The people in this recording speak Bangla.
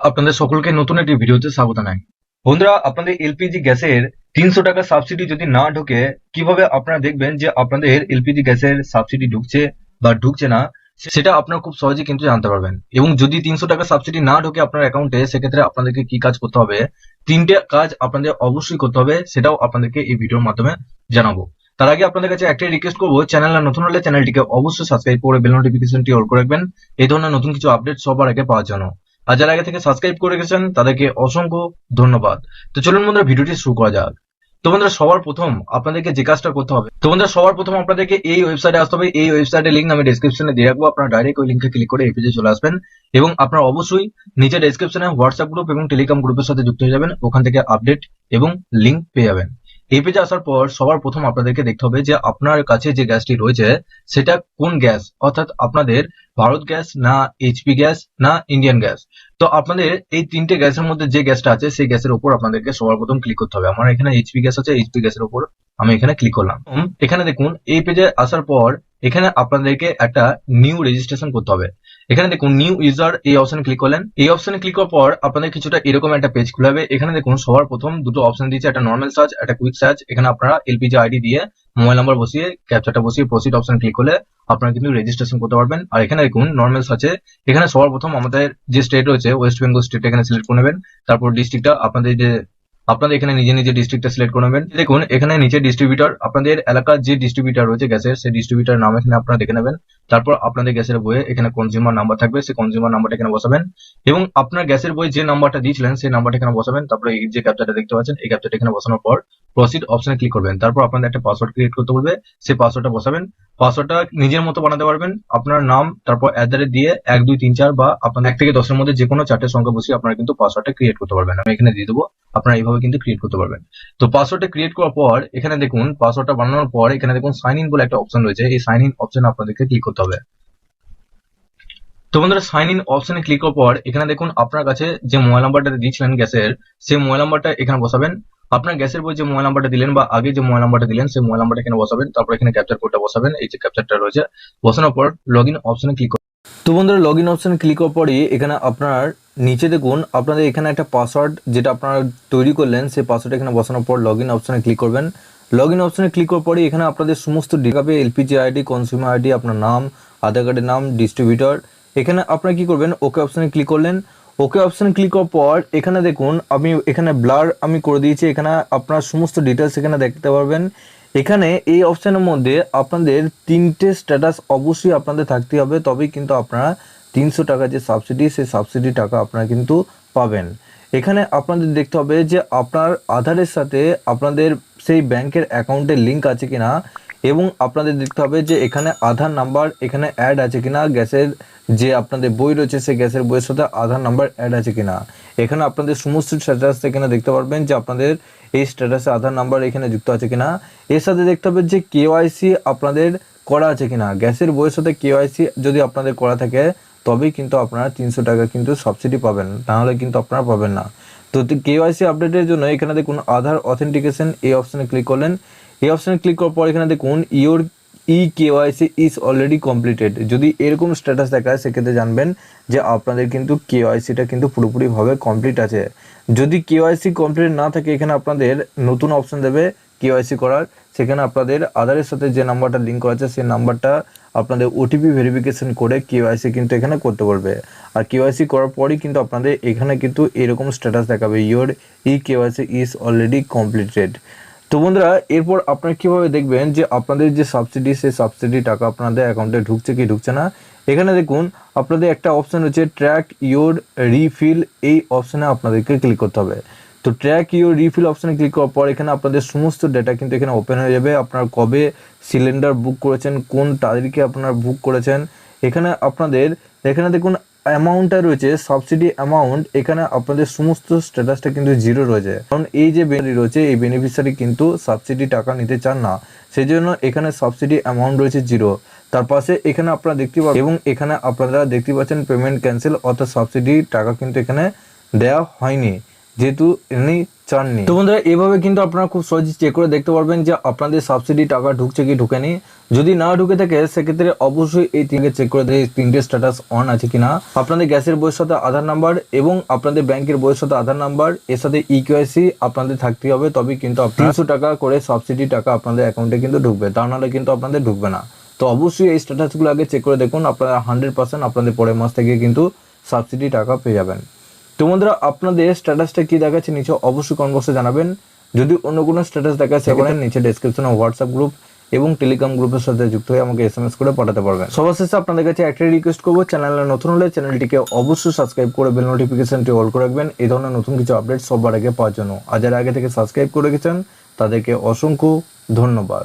আপনাদের সকলকে নতুন একটি ভিডিওতে স্বাগত জানাই। বন্ধুরা, আপনাদের এলপিজি গ্যাসের ৩০০ টাকা সাবসিডি যদি না ঢোকে, কিভাবে আপনারা দেখবেন যে আপনাদের এলপিজি গ্যাসের সাবসিডি ঢুকছে বা ঢুকছে না, সেটা আপনারা খুব সহজে কিন্তু জানতে পারবেন। এবং যদি ৩০০ টাকা সাবসিডি না ঢোকে আপনার অ্যাকাউন্টে, সেক্ষেত্রে আপনাদেরকে কি কাজ করতে হবে, তিনটে কাজ আপনাদের অবশ্যই করতে হবে, সেটাও আপনাদেরকে এই ভিডিওর মাধ্যমে জানাবো। তার আগে আপনাদের কাছে একটাই রিকোয়েস্ট করবো, চ্যানেলে নতুন হলে চ্যানেলটিকে অবশ্যই সাবস্ক্রাইব করে বেল নোটিফিকেশনটি অল করে রাখবেন, এই ধরনের নতুন কিছু আপডেট সবার আগে পাওয়ার জন্য। আর যারা আগে থেকে সাবস্ক্রাইব করে গেছেন তাদেরকে অসংখ্য ধন্যবাদ। তো চলুন বন্ধুরা, ভিডিওটি শুরু করা যাক। তো বন্ধুরা, সবার প্রথম আপনাদেরকে যে কাজটা করতে হবে, আপনাদেরকে এই ওয়েবসাইটে আসতে হবে। এই ওয়েবসাইটের লিঙ্ক আমি ডেসক্রিপশনে দিয়ে রাখবো, আপনারা ডাইরেক্ট ওই লিঙ্কে ক্লিক করে এই পেজে চলে আসবেন। এবং আপনারা অবশ্যই নিচে ডেসক্রিপশনে হোয়াটসঅ্যাপ গ্রুপ এবং টেলিগ্রাম গ্রুপের সাথে যুক্ত হয়ে যাবেন, ওখান থেকে আপডেট এবং লিঙ্ক পেয়ে যাবেন। এই পেজে আসার পর সবার প্রথম আপনাদেরকে দেখতে হবে যে আপনার কাছে যে গ্যাসটি রয়েছে সেটা কোন গ্যাস, অর্থাৎ আপনাদের ভারত গ্যাস, না এইচপি গ্যাস, না ইন্ডিয়ান গ্যাস। তো আপনাদের এই তিনটে গ্যাসের মধ্যে যে গ্যাসটা আছে সেই গ্যাসের উপর আপনাদেরকে সবার প্রথম ক্লিক করতে হবে। আমার এখানে এইচপি গ্যাস আছে, এইচপি গ্যাসের উপর আমি এখানে ক্লিক করলাম। এখানে দেখুন, এই পেজে আসার পর এখানে আপনাদেরকে একটা নিউ রেজিস্ট্রেশন করতে হবে। এখানে দেখুন নিউ ইউজার, এই অপশনে ক্লিক করলেন। এই অপশনে ক্লিক করার পর আপনাদের কিছুটা এরকম একটা পেজ খুলে যাবে। এখানে দেখুন সবার প্রথম দুটো অপশন দিয়েছে, একটা নর্মাল সার্চ, একটা কুইক সার্চ। এখানে আপনারা এলপিজি আইডি দিয়ে মোবাইল নাম্বার বসিয়ে ক্যাপচাটা বসিয়ে প্রসিড অপশন ক্লিক করলে আপনারা কিন্তু রেজিস্ট্রেশন করতে পারবেন। আর এখানে দেখুন নর্মাল সার্চে এখানে সবার প্রথম আমাদের যে স্টেট রয়েছে ওয়েস্ট বেঙ্গল স্টেট এখানে সিলেক্ট করে নেবেন। তারপর ডিস্ট্রিক্টটা আপনাদের এখানে নিজে নিজে ডিস্ট্রিক্টটা সিলেক্ট করে নেবেন। দেখুন এখানে নিচে ডিস্ট্রিবিউটর, আপনাদের এলাকার যে ডিস্ট্রিবিউটর রয়েছে গ্যাসের, সেই ডিস্ট্রিবিউটর নাম এখানে আপনারা দেখে নেবেন। তারপর আপনাদের গ্যাসের বইয়ে এখানে কনজিউমার নাম্বার থাকবে, সেই কনজিউমার নাম্বারটা এখানে বসাবেন। এবং আপনার গ্যাসের বই যে নাম্বারটা দিয়েছিলেন সেই নাম্বারটা এখানে বসাবেন। তারপরে এই যে ক্যাপচাটা দেখতে পাচ্ছেন, এই ক্যাপচাটা এখানে বসানোর পর প্রসিড অপশনে ক্লিক করবেন। তারপর আপনাদের একটা পাসওয়ার্ড ক্রিয়েট করতে বলবে, সেই পাসওয়ার্ডটা বসাবেন। পাসওয়ার্ডটা নিজের মতো বানাতে পারবেন, আপনার নাম তারপর @ দিয়ে 1 2 3 4 বা আপনার 1 থেকে 10 এর মধ্যে যে কোনো চারটে সংখ্যা বসিয়ে আপনারা কিন্তু পাসওয়ার্ডটা ক্রিয়েট করতে পারবেন। আমি এখানে দিয়ে দেবো, আপনারা এইভাবে কিন্তু ক্রিয়েট করতে পারবেন। তো পাসওয়ার্ডটা ক্রিয়েট করার পর এখানে দেখুন, পাসওয়ার্ডটা বানানোর পর এখানে দেখুন সাইন ইন বলে একটা অপশন রয়েছে, এই সাইন ইন অপশনে আপনাদেরকে ক্লিক করতে হবে। তো বন্ধুরা, সাইন ইন অপশনে ক্লিক করার পর এখানে দেখুন আপনার কাছে যে মোবাইল নাম্বারটা দিয়েছিলেন গ্যাসের, সেই মোবাইল নাম্বারটা এখানে বসাবেন। আপনার গ্যাসের বই যে মোবাইল নাম্বারটা দিলেন বা আগে যে মোবাইল নাম্বারটা দিলেন সেই মোবাইল নাম্বারটা এখানে বসাবেন। তারপর এখানে ক্যাপচার কোডটা বসাবেন, এই যে ক্যাপচারটা রয়েছে, বসানোর পর লগ ইন অপশনে ক্লিক করুন। তো বন্ধুরা, লগ ইন অপশনে ক্লিক করার পরই এখানে আপনার নিচে দেখুন আপনাদের এখানে একটা পাসওয়ার্ড যেটা আপনারা তৈরি করলেন, সেই পাসওয়ার্ড এখানে বসানোর পর লগ ইন অপশনে ক্লিক করবেন। লগ ইন অপশনে ক্লিক করার পরে এখানে আপনাদের সমস্ত দেখাবে, এলপিজি আইডি, কনজিউমার আইডি, আপনার নাম, আধার কার্ডের নাম, ডিস্ট্রিবিউটর। এখানে আপনারা কি করবেন, ওকে অপশনে ক্লিক করলেন। ওকে অপশনে ক্লিক করার পর এখানে দেখুন আমি এখানে ব্লার আমি করে দিয়েছি, এখানে আপনার সমস্ত ডিটেলস এখানে দেখতে পারবেন। এখানে এই অপশনের মধ্যে আপনাদের তিনটে স্ট্যাটাস অবশ্যই আপনাদের থাকতে হবে, তবেই কিন্তু আপনারা ৩০০ টাকা যে সাবসিডি, সেই সাবসিডি টাকা আপনারা কিন্তু পাবেন। এখানে আপনাদের দেখতে হবে যে আপনার আধারের সাথে আপনাদের সেই ব্যাংকের অ্যাকাউন্টের লিঙ্ক আছে কিনা, এবং আপনাদের দেখতে হবে যে এখানে আধার নাম্বার এখানে অ্যাড আছে কিনা, গ্যাসের যে আপনাদের বই রয়েছে সেই গ্যাসের বইয়ের সাথে আধার নাম্বার অ্যাড আছে কিনা। এখানে আপনাদের সমস্ত স্ট্যাটাস এখানে দেখতে পারবেন যে আপনাদের এই স্ট্যাটাসে আধার নাম্বার এখানে যুক্ত আছে কিনা। এর সাথে দেখতে হবে যে কেওয়াইসি আপনাদের করা আছে কিনা, গ্যাসের বইয়ের সাথে কেওয়াইসি যদি আপনাদের করা থাকে তবেই কিন্তু আপনারা ৩০০ টাকা কিন্তু সাবসিডি পাবেন, তাহলে কিন্তু আপনারা পাবেন না। তো কেওয়াইসি আপডেটের জন্য এখানে দেখুন আধার অথেন্টিকেশন, এই অপশনে ক্লিক করলেন। এই অপশনে ক্লিক করার পর এখানে দেখুন your KYC is already completed. যদি এরকম স্ট্যাটাস দেখায় সেক্ষেত্রে জানবেন যে আপনাদের কিন্তু কেওয়াইসিটা কিন্তু পুরোপুরিভাবে কমপ্লিট আছে। যদি কেওয়াইসি কমপ্লিট না থাকে এখানে আপনাদের নতুন অপশন দেবে কেওয়াইসি করার, সেখানে আপনাদের আধারের সাথে যে নাম্বারটা লিঙ্ক করা আছে সেই নাম্বারটা আপনাদের ওটিপি ভেরিফিকেশন করে কেওয়াইসি কিন্তু এখানে করতে পারবে। আর কেওয়াইসি করার পরই কিন্তু আপনাদের এখানে কিন্তু এরকম স্ট্যাটাস দেখাবে, your KYC is already completed. তো বন্ধুরা, এরপর আপনারা কিভাবে দেখবেন যে আপনাদের যে সাবসিডি, সেই সাবসিডি টাকা আপনাদের অ্যাকাউন্টে ঢুকছে কি ঢুকছে না। এখানে দেখুন আপনাদের একটা অপশন হচ্ছে ট্র্যাক ইওর রিফিল, এই অপশনে আপনাদেরকে ক্লিক করতে হবে। তো ট্র্যাক ইওর রিফিল অপশনে ক্লিক করার পর এখানে আপনাদের সমস্ত ডেটা কিন্তু এখানে ওপেন হয়ে যাবে। আপনার কবে সিলিন্ডার বুক করেছেন, কোন তারিখে আপনারা বুক করেছেন, এখানে আপনাদের এখানে দেখুন অ্যামাউন্টটা রয়েছে সাবসিডি অ্যামাউন্ট, এখানে আপনাদের সমস্ত স্ট্যাটাসটা কিন্তু জিরো রয়েছে, কারণ এই যে বেনিফিশিয়ারি রয়েছে এই বেনিফিশিয়ারি কিন্তু সাবসিডি টাকা নিতে চান না, সেই জন্য এখানে সাবসিডি অ্যামাউন্ট রয়েছে জিরো। তার পাশে এখানে আপনারা দেখতে পাবেন, এবং এখানে আপনারা দেখতে পাচ্ছেন পেমেন্ট ক্যান্সেল, অর্থাৎ সাবসিডি টাকা কিন্তু এখানে দেওয়া হয়নি। যেহেতু ইনি চাননি। তো বন্ধুরা এভাবে কিন্তু আপনারা খুব সহজে চেক করে দেখতে পারবেন যে আপনাদের সাবসিডি টাকা ঢুকছে কি ঢুকেনি। যদি না ঢুকে থাকে সেক্ষেত্রে অবশ্যই এই তিনটে চেক করে দেখে তিনটে স্ট্যাটাস অন আছে কিনা। আপনাদের গ্যাসের বইয়ের সাথে আধার নাম্বার এবং আপনাদের ব্যাংকের বইয়ের সাথে আধার নাম্বার, এর সাথে ইকেওয়াইসি আপনাদের থাকতে হবে, তবেই কিন্তু 300 টাকা করে সাবসিডি টাকা আপনাদের অ্যাকাউন্টে কিন্তু ঢুকবে, তা নাহলে কিন্তু আপনাদের ঢুকবে না। তো অবশ্যই এই স্ট্যাটাসগুলো আগে চেক করে দেখুন, আপনারা 100% আপনাদের পরের মাস থেকে কিন্তু সাবসিডি টাকা পেয়ে যাবেন। তো বন্ধুরা আপনাদের স্ট্যাটাসটা কি দেখাচ্ছে নিচে অবশ্যই কমেন্ট বক্সে জানাবেন। যদি অন্য কোনো স্ট্যাটাস দেখাচ্ছে সেখানে নিচে ডেসক্রিপশনে হোয়াটসঅ্যাপ গ্রুপ এবং টেলিগ্রাম গ্রুপের সাথে যুক্ত হয়ে আমাকে এসএমএস করে পাঠাতে পারবেন। সবার শেষে আপনাদের কাছে একটাই রিকোয়েস্ট করবো, চ্যানেলে নতুন হলে চ্যানেলটিকে অবশ্যই সাবস্ক্রাইব করে বেল নোটিফিকেশনটি অল করে রাখবেন এই ধরনের নতুন কিছু আপডেট সবার আগে পাওয়ার জন্য। আর যারা আগে থেকে সাবস্ক্রাইব করে রেখেছেন তাদেরকে অসংখ্য ধন্যবাদ।